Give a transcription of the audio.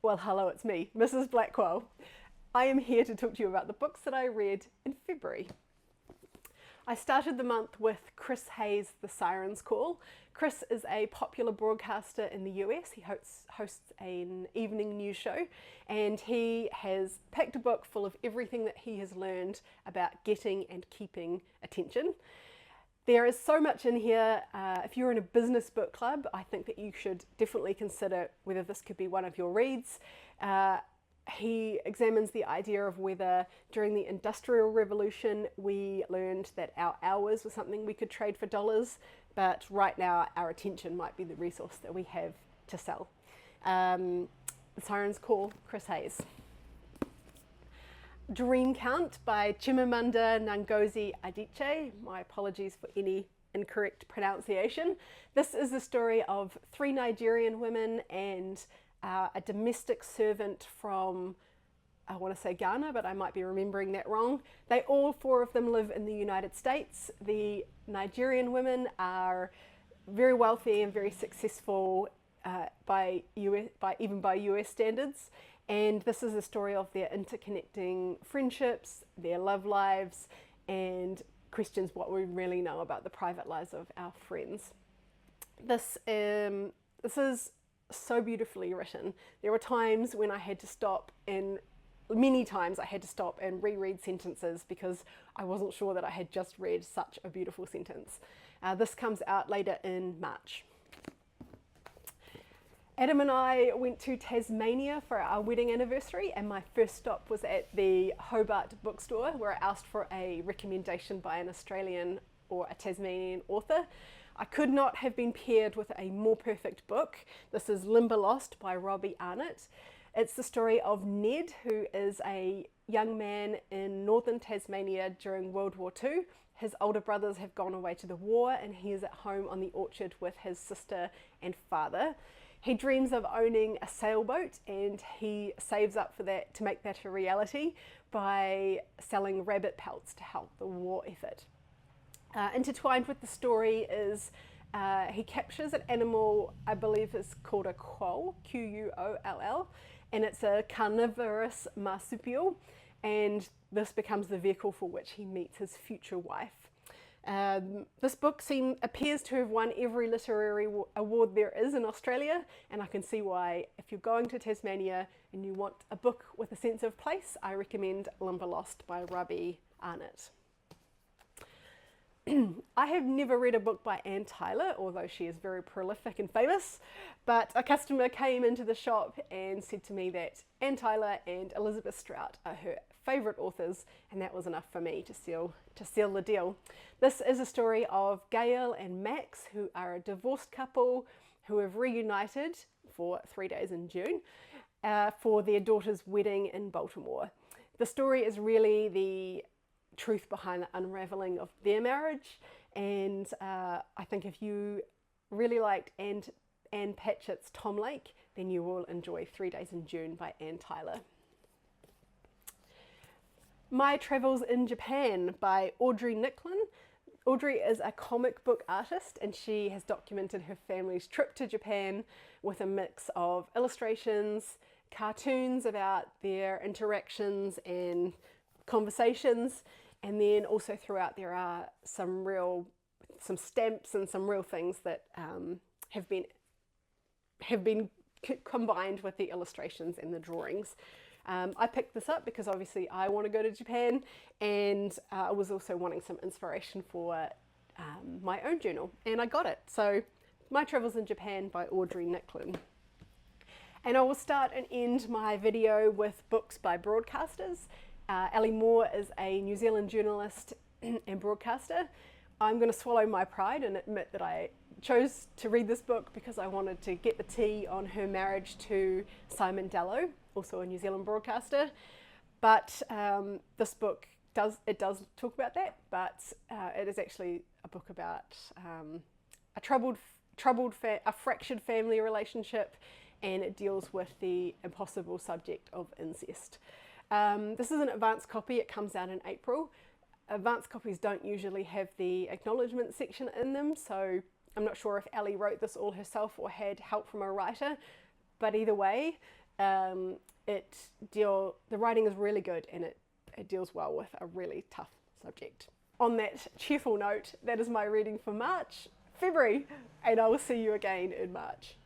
Well, hello, it's me, Mrs Blackwell. I am here to talk to you about the books that I read in February. I started the month with Chris Hayes' The Siren's Call. Chris is a popular broadcaster in the US. He hosts an evening news show, and he has picked a book full of everything that he has learned about getting and keeping attention. There is so much in here. If you're in a business book club, I think that you should definitely consider whether this could be one of your reads. He examines the idea of whether during the Industrial Revolution we learned that our hours were something we could trade for dollars, but right now our attention might be the resource that we have to sell. The Siren's Call, Chris Hayes. Dream Count by Chimamanda Ngozi Adichie. My apologies for any incorrect pronunciation. This is the story of 3 Nigerian women and a domestic servant from, I want to say Ghana, but I might be remembering that wrong. All 4 of them live in the United States. The Nigerian women are very wealthy and very successful by US standards. And this is a story of their interconnecting friendships, their love lives, and questions what we really know about the private lives of our friends. This is so beautifully written. There were times when I had to stop and many times I had to stop and reread sentences because I wasn't sure that I had just read such a beautiful sentence. This comes out later in March. Adam and I went to Tasmania for our wedding anniversary, and my first stop was at the Hobart bookstore where I asked for a recommendation by an Australian or a Tasmanian author. I could not have been paired with a more perfect book. This is Limberlost by Robbie, Arnott. It's the story of Ned, who is a young man in northern Tasmania during World War II. His older brothers have gone away to the war and he is at home on the orchard with his sister and father. He dreams of owning a sailboat and he saves up for that to make that a reality by selling rabbit pelts to help the war effort. Intertwined with the story is he captures an animal I believe is called a quoll, Q-U-O-L-L, and it's a carnivorous marsupial, and this becomes the vehicle for which he meets his future wife. This book appears to have won every literary award there is in Australia, and I can see why. If you're going to Tasmania and you want a book with a sense of place, I recommend Limberlost by Robbie, Arnott. I have never read a book by Anne Tyler, although she is very prolific and famous, but a customer came into the shop and said to me that Anne Tyler and Elizabeth Strout are her favourite authors, and that was enough for me to seal the deal. This is a story of Gail and Max, who are a divorced couple who have reunited for 3 days in June for their daughter's wedding in Baltimore. The story is really the truth behind the unravelling of their marriage, and I think if you really liked Anne Patchett's Tom Lake, then you will enjoy 3 Days in June by Anne Tyler. My Travels in Japan by Audry Nicklin. Audrey is a comic book artist and she has documented her family's trip to Japan with a mix of illustrations, cartoons about their interactions and conversations, and then also throughout there are some stamps and some real things that have been combined with the illustrations and the drawings. I picked this up because obviously I want to go to Japan, and I was also wanting some inspiration for my own journal, and I got it. So My Travels in Japan by Audry Nicklin. And I will start and end my video with books by broadcasters. Ali Moore is a New Zealand journalist and broadcaster. I'm going to swallow my pride and admit that I chose to read this book because I wanted to get the tea on her marriage to Simon Dallow, also a New Zealand broadcaster. But this book does talk about that, but it is actually a book about a fractured family relationship, and it deals with the impossible subject of incest. This is an advanced copy. It comes out in April. Advanced copies don't usually have the acknowledgement section in them, so I'm not sure if Ali wrote this all herself or had help from a writer, but either way, The writing is really good, and it deals well with a really tough subject. On that cheerful note, that is my reading for February, and I will see you again in March.